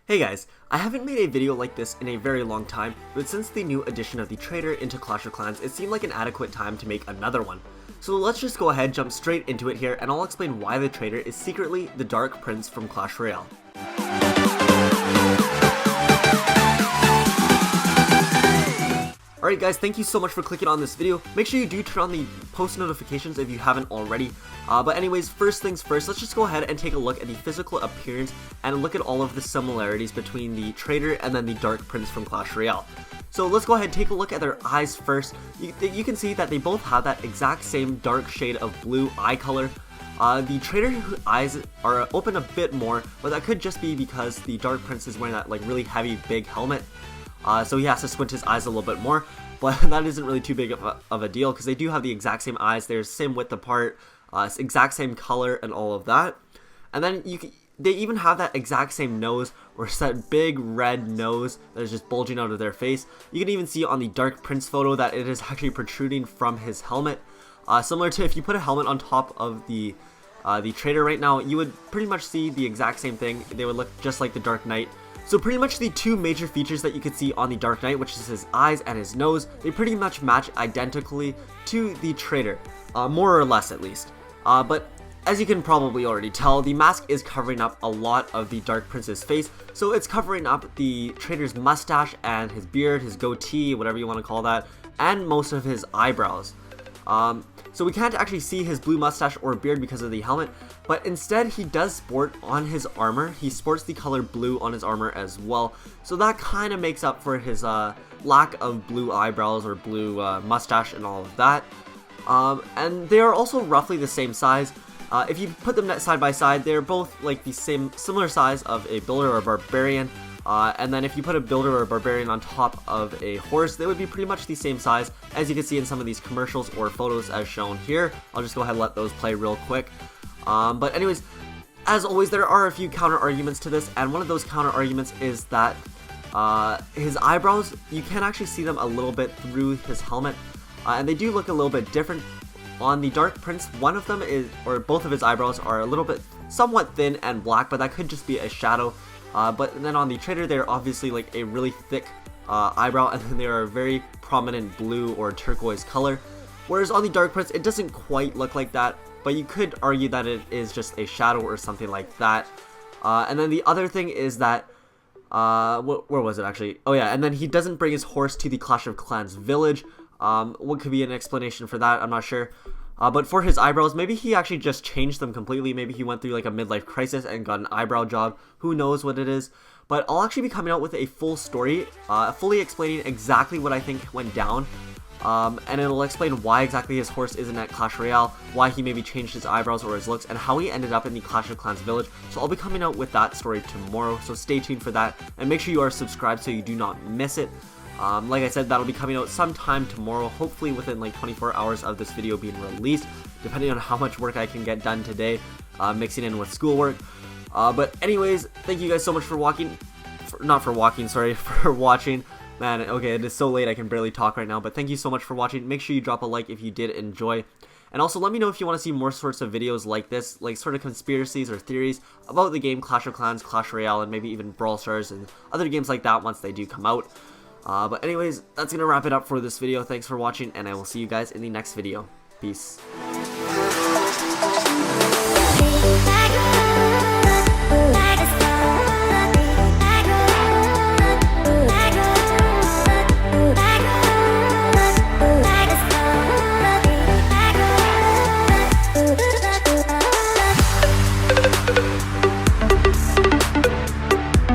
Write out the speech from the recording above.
Hey guys, I haven't made a video like this in a very long time, but since the new addition of the Trader into Clash of Clans, it seemed like an adequate time to make another one. So let's just go ahead, jump straight into it here, and I'll explain why the Trader is secretly the Dark Prince from Clash Royale. Alright guys, thank you so much for clicking on this video. Make sure you do turn on the post notifications if you haven't already. But anyways, first things first, let's just go ahead and take a look at the physical appearance and look at all of the similarities between the Trader and then the Dark Prince from Clash Royale. So let's go ahead and take a look at their eyes first. You can see that they both have that exact same dark shade of blue eye color. The Trader's eyes are open a bit more, but that could just be because the Dark Prince is wearing that like really heavy big helmet. So he has to squint his eyes a little bit more, but that isn't really too big of a deal because they do have the exact same eyes. They're same width apart, exact same color and all of that. And then they even have that exact same nose, or it's that big red nose that is just bulging out of their face. You can even see on the Dark Prince photo that it is actually protruding from his helmet. Similar to if you put a helmet on top of the Trader right now, you would pretty much see the exact same thing. They would look just like the Dark Knight. So pretty much the two major features that you could see on the Dark Knight, which is his eyes and his nose, they pretty much match identically to the Trader, more or less at least. But as you can probably already tell, the mask is covering up a lot of the Dark Prince's face, so it's covering up the Trader's mustache and his beard, his goatee, whatever you want to call that, and most of his eyebrows. So we can't actually see his blue mustache or beard because of the helmet, but instead he does sport on his armor. He sports the color blue on his armor as well, so that kind of makes up for his lack of blue eyebrows or blue mustache and all of that. And they are also roughly the same size. If you put them side by side, they're both like the similar size of a builder or a barbarian. And then if you put a builder or a barbarian on top of a horse, they would be pretty much the same size, as you can see in some of these commercials or photos as shown here. I'll just go ahead and let those play real quick. But anyways, as always, there are a few counter arguments to this, and one of those counter arguments is that his eyebrows, you can actually see them a little bit through his helmet, and they do look a little bit different. On the Dark Prince, one of them is, or both of his eyebrows are a little bit somewhat thin and black, but that could just be a shadow. But then on the Trader, they're obviously like a really thick eyebrow, and then they are a very prominent blue or turquoise color. Whereas on the Dark Prince, it doesn't quite look like that, but you could argue that it is just a shadow or something like that. And then the other thing is that, where was it actually? Oh yeah, and then he doesn't bring his horse to the Clash of Clans village. What could be an explanation for that? I'm not sure. But for his eyebrows, maybe he actually just changed them completely. Maybe he went through like a midlife crisis and got an eyebrow job. Who knows what it is? But I'll actually be coming out with a full story, fully explaining exactly what I think went down. And it'll explain why exactly his horse isn't at Clash Royale, why he maybe changed his eyebrows or his looks, and how he ended up in the Clash of Clans village. So I'll be coming out with that story tomorrow, so stay tuned for that. And make sure you are subscribed so you do not miss it. Like I said, that'll be coming out sometime tomorrow, hopefully within like 24 hours of this video being released, depending on how much work I can get done today, mixing in with schoolwork. But anyways, thank you guys so much for watching. For watching. Man, okay, it is so late I can barely talk right now, but thank you so much for watching. Make sure you drop a like if you did enjoy. And also let me know if you want to see more sorts of videos like this, like sort of conspiracies or theories about the game Clash of Clans, Clash Royale, and maybe even Brawl Stars and other games like that once they do come out. But anyways, that's gonna wrap it up for this video. Thanks for watching, and I will see you guys in the next video. Peace.